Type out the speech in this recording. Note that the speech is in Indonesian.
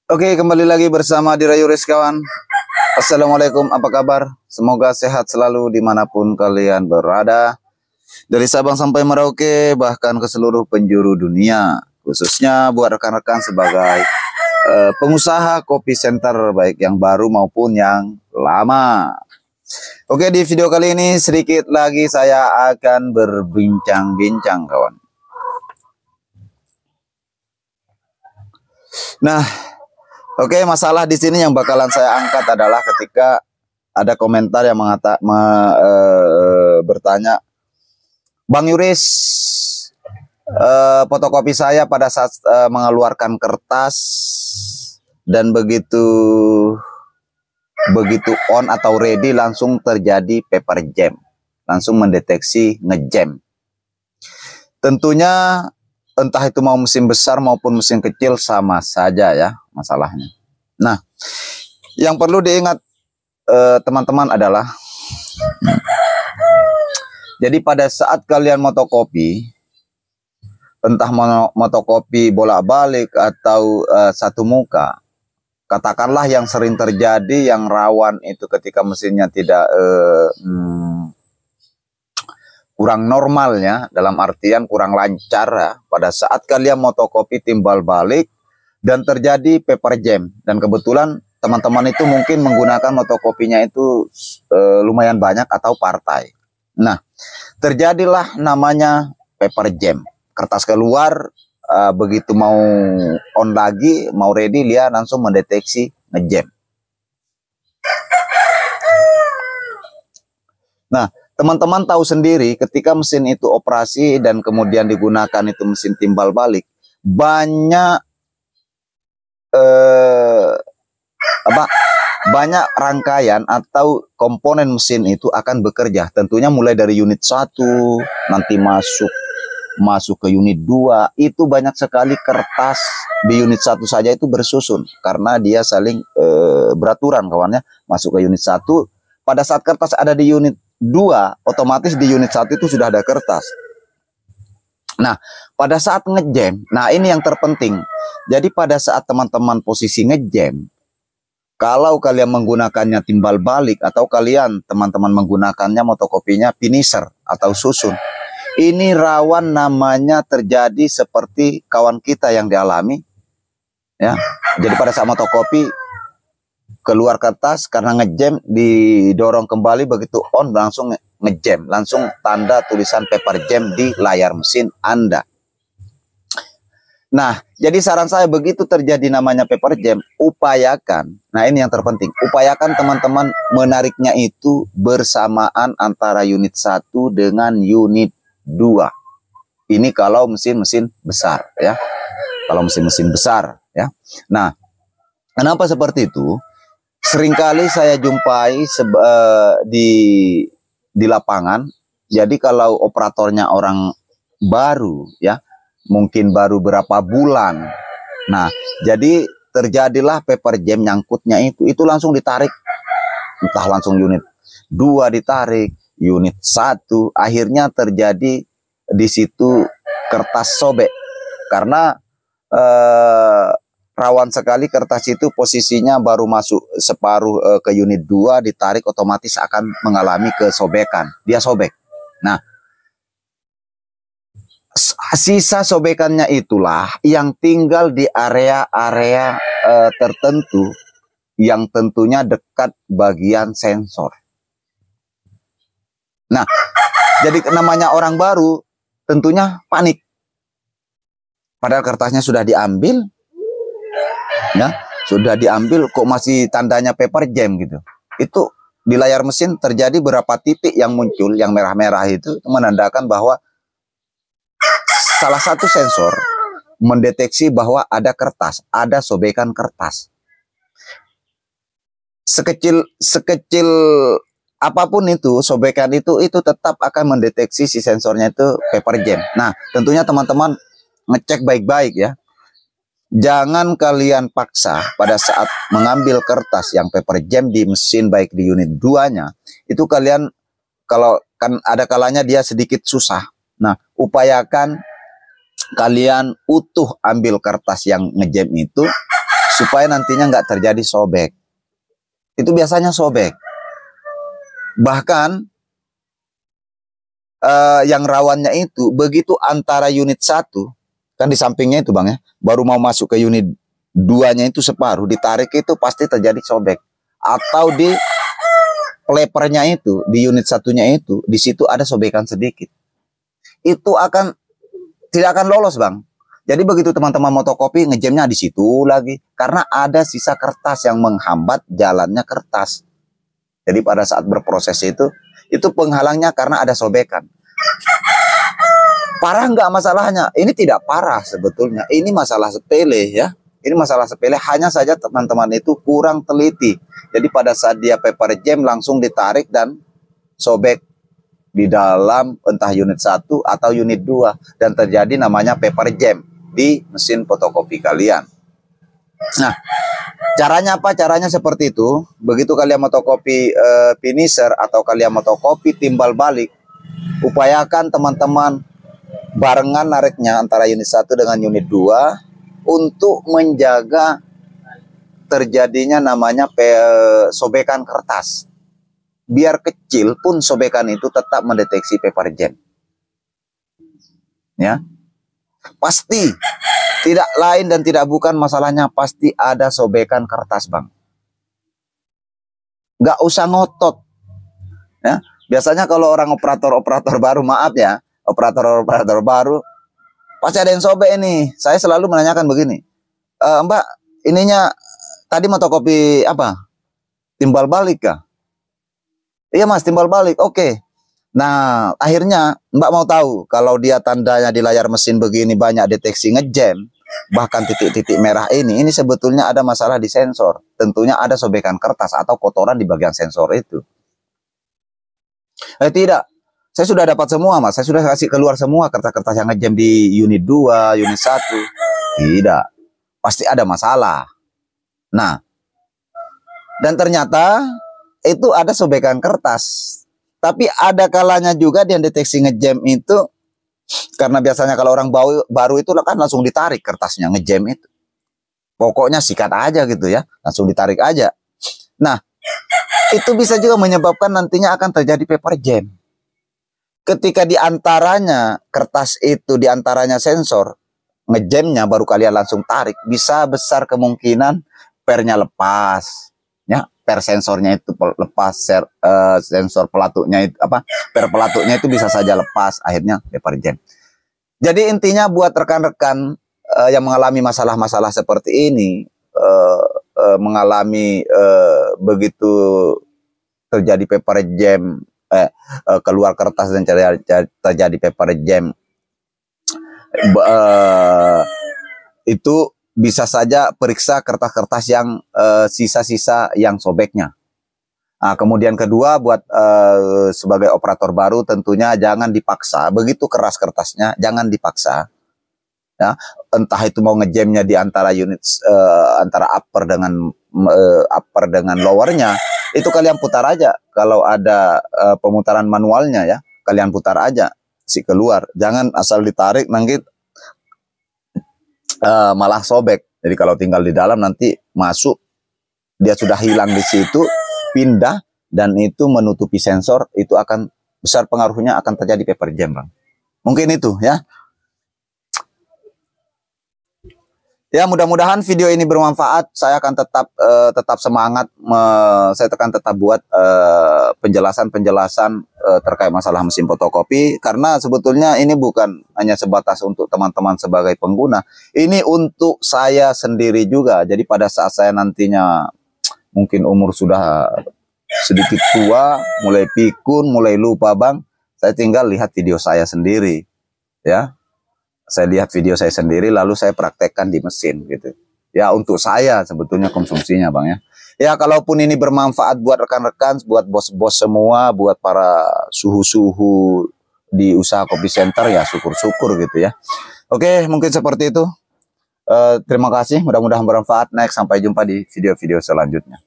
Oke, kembali lagi bersama Dirayuris kawan. Assalamualaikum, apa kabar? Semoga sehat selalu dimanapun kalian berada. Dari Sabang sampai Merauke, bahkan ke seluruh penjuru dunia. Khususnya buat rekan-rekan sebagai pengusaha kopi center, baik yang baru maupun yang lama. Oke, di video kali ini sedikit lagi saya akan berbincang-bincang kawan. Nah, oke, masalah di sini yang bakalan saya angkat adalah ketika ada komentar yang bertanya, Bang Yuris, fotokopi saya pada saat mengeluarkan kertas dan begitu on atau ready langsung terjadi paper jam, langsung mendeteksi ngejam. Tentunya entah itu mau mesin besar maupun mesin kecil sama saja ya masalahnya. Nah, yang perlu diingat teman-teman adalah, jadi pada saat kalian motokopi, entah motokopi bolak-balik atau satu muka, katakanlah yang sering terjadi, yang rawan itu ketika mesinnya tidak kurang normalnya, dalam artian kurang lancar ya, pada saat kalian motokopi timbal balik dan terjadi paper jam, dan kebetulan teman-teman itu mungkin menggunakan motokopinya itu lumayan banyak atau partai. Nah, terjadilah namanya paper jam, kertas keluar, begitu mau on lagi, mau ready, dia langsung mendeteksi ngejam. Nah, teman-teman tahu sendiri ketika mesin itu operasi dan kemudian digunakan itu mesin timbal balik, banyak banyak rangkaian atau komponen mesin itu akan bekerja. Tentunya mulai dari unit 1 nanti masuk ke unit 2, itu banyak sekali kertas di unit 1 saja itu bersusun karena dia saling beraturan kawannya. Masuk ke unit 1, pada saat kertas ada di unit 2, otomatis di unit 1 itu sudah ada kertas. Nah, pada saat ngejam, nah ini yang terpenting. Jadi pada saat teman-teman posisi ngejam, kalau kalian menggunakannya timbal balik atau kalian teman-teman menggunakannya motokopinya finisher atau susun, ini rawan namanya terjadi seperti kawan kita yang dialami ya. Jadi pada saat motokopi keluar kertas karena ngejam, didorong kembali, begitu on langsung ngejam, langsung tanda tulisan paper jam di layar mesin Anda. Nah, jadi saran saya begitu terjadi namanya paper jam, upayakan, nah ini yang terpenting, upayakan teman-teman menariknya itu bersamaan antara unit 1 dengan unit 2. Ini kalau mesin-mesin besar ya. Kalau mesin-mesin besar ya. Nah, kenapa seperti itu? Seringkali saya jumpai di lapangan. Jadi kalau operatornya orang baru ya, mungkin baru berapa bulan. Nah, jadi terjadilah paper jam, nyangkutnya itu langsung ditarik. Entah langsung unit 2 ditarik, unit 1, akhirnya terjadi di situ kertas sobek. Karena rawan sekali kertas itu posisinya baru masuk separuh ke unit 2, ditarik otomatis akan mengalami kesobekan. Dia sobek. Nah, sisa sobekannya itulah yang tinggal di area-area tertentu yang tentunya dekat bagian sensor. Nah, jadi namanya orang baru tentunya panik. Padahal kertasnya sudah diambil, ya, sudah diambil kok masih tandanya paper jam gitu. Itu di layar mesin terjadi beberapa titik yang muncul, yang merah-merah itu menandakan bahwa salah satu sensor mendeteksi bahwa ada kertas, ada sobekan kertas. Sekecil apapun itu, sobekan itu tetap akan mendeteksi si sensornya itu paper jam. Nah, tentunya teman-teman ngecek baik-baik ya. Jangan kalian paksa pada saat mengambil kertas yang paper jam di mesin, baik di unit 2-nya, itu kalian, kalau kan ada kalanya dia sedikit susah. Nah, upayakan kalian utuh ambil kertas yang ngejam itu, supaya nantinya nggak terjadi sobek. Itu biasanya sobek. Bahkan yang rawannya itu begitu antara unit 1 kan di sampingnya itu Bang ya, baru mau masuk ke unit 2-nya itu separuh ditarik itu pasti terjadi sobek. Atau di flapernya itu di unit 1-nya itu di situ ada sobekan sedikit. Itu tidak akan lolos Bang. Jadi begitu teman-teman motokopi ngejamnya di situ lagi karena ada sisa kertas yang menghambat jalannya kertas. Jadi pada saat berproses itu penghalangnya karena ada sobekan. Parah nggak masalahnya? Ini tidak parah sebetulnya. Ini masalah sepele ya. Ini masalah sepele, hanya saja teman-teman itu kurang teliti. Jadi pada saat dia paper jam langsung ditarik dan sobek di dalam entah unit 1 atau unit 2 dan terjadi namanya paper jam di mesin fotokopi kalian. Nah, caranya apa? Caranya seperti itu. Begitu kalian motokopi finisher atau kalian motokopi timbal balik, upayakan teman-teman barengan nariknya antara unit 1 dengan unit 2 untuk menjaga terjadinya namanya sobekan kertas. Biar kecil pun sobekan itu tetap mendeteksi paper jam. Ya. Pasti tidak lain dan tidak bukan masalahnya pasti ada sobekan kertas Bang. Nggak usah ngotot. Ya. Biasanya kalau orang operator baru, maaf ya, operator baru pasti ada yang sobek ini. Saya selalu menanyakan begini, Mbak, ininya tadi motokopi apa? Timbal balik kah? Iya Mas, timbal balik. Oke. Nah, akhirnya Mbak mau tahu kalau dia tandanya di layar mesin begini banyak deteksi ngejam, bahkan titik-titik merah ini sebetulnya ada masalah di sensor. Tentunya ada sobekan kertas atau kotoran di bagian sensor itu. Tidak. Saya sudah dapat semua Mas, saya sudah kasih keluar semua kertas-kertas yang ngejam di unit 2, unit 1. Tidak. Pasti ada masalah. Nah, dan ternyata itu ada sobekan kertas. Tapi ada kalanya juga dia deteksi ngejam itu karena biasanya kalau orang baru itu kan langsung ditarik kertasnya ngejam itu. Pokoknya sikat aja gitu ya, langsung ditarik aja. Nah, itu bisa juga menyebabkan nantinya akan terjadi paper jam. Ketika diantaranya kertas itu diantaranya sensor ngejamnya baru kalian langsung tarik, bisa besar kemungkinan pernya lepas. Ya, per sensornya itu lepas, sensor pelatuknya itu per pelatuknya itu bisa saja lepas, akhirnya paper jam. Jadi intinya buat rekan-rekan yang mengalami masalah-masalah seperti ini, mengalami begitu terjadi paper jam, keluar kertas dan terjadi paper jam, itu bisa saja periksa kertas-kertas yang sisa-sisa yang sobeknya. Nah, kemudian kedua buat sebagai operator baru tentunya jangan dipaksa, begitu keras kertasnya jangan dipaksa. Ya, entah itu mau ngejamnya di antara unit antara upper dengan lowernya, itu kalian putar aja. Kalau ada pemutaran manualnya ya, kalian putar aja si keluar. Jangan asal ditarik nanti malah sobek. Jadi kalau tinggal di dalam nanti masuk dia sudah hilang di situ, pindah dan itu menutupi sensor, itu akan besar pengaruhnya akan terjadi paper jam Bang. Mungkin itu ya. Ya mudah-mudahan video ini bermanfaat. Saya akan tetap semangat. Saya akan tetap buat penjelasan-penjelasan terkait masalah mesin fotokopi. Karena sebetulnya ini bukan hanya sebatas untuk teman-teman sebagai pengguna. Ini untuk saya sendiri juga. Jadi pada saat saya nantinya mungkin umur sudah sedikit tua, mulai pikun, mulai lupa Bang, saya tinggal lihat video saya sendiri. Ya. Saya lihat video saya sendiri lalu saya praktekkan di mesin gitu. Ya untuk saya sebetulnya konsumsinya Bang ya. Ya kalaupun ini bermanfaat buat rekan-rekan, buat bos-bos semua, buat para suhu-suhu di usaha kopi center ya syukur-syukur gitu ya. Oke mungkin seperti itu. Terima kasih, mudah-mudahan bermanfaat. Next sampai jumpa di video-video selanjutnya.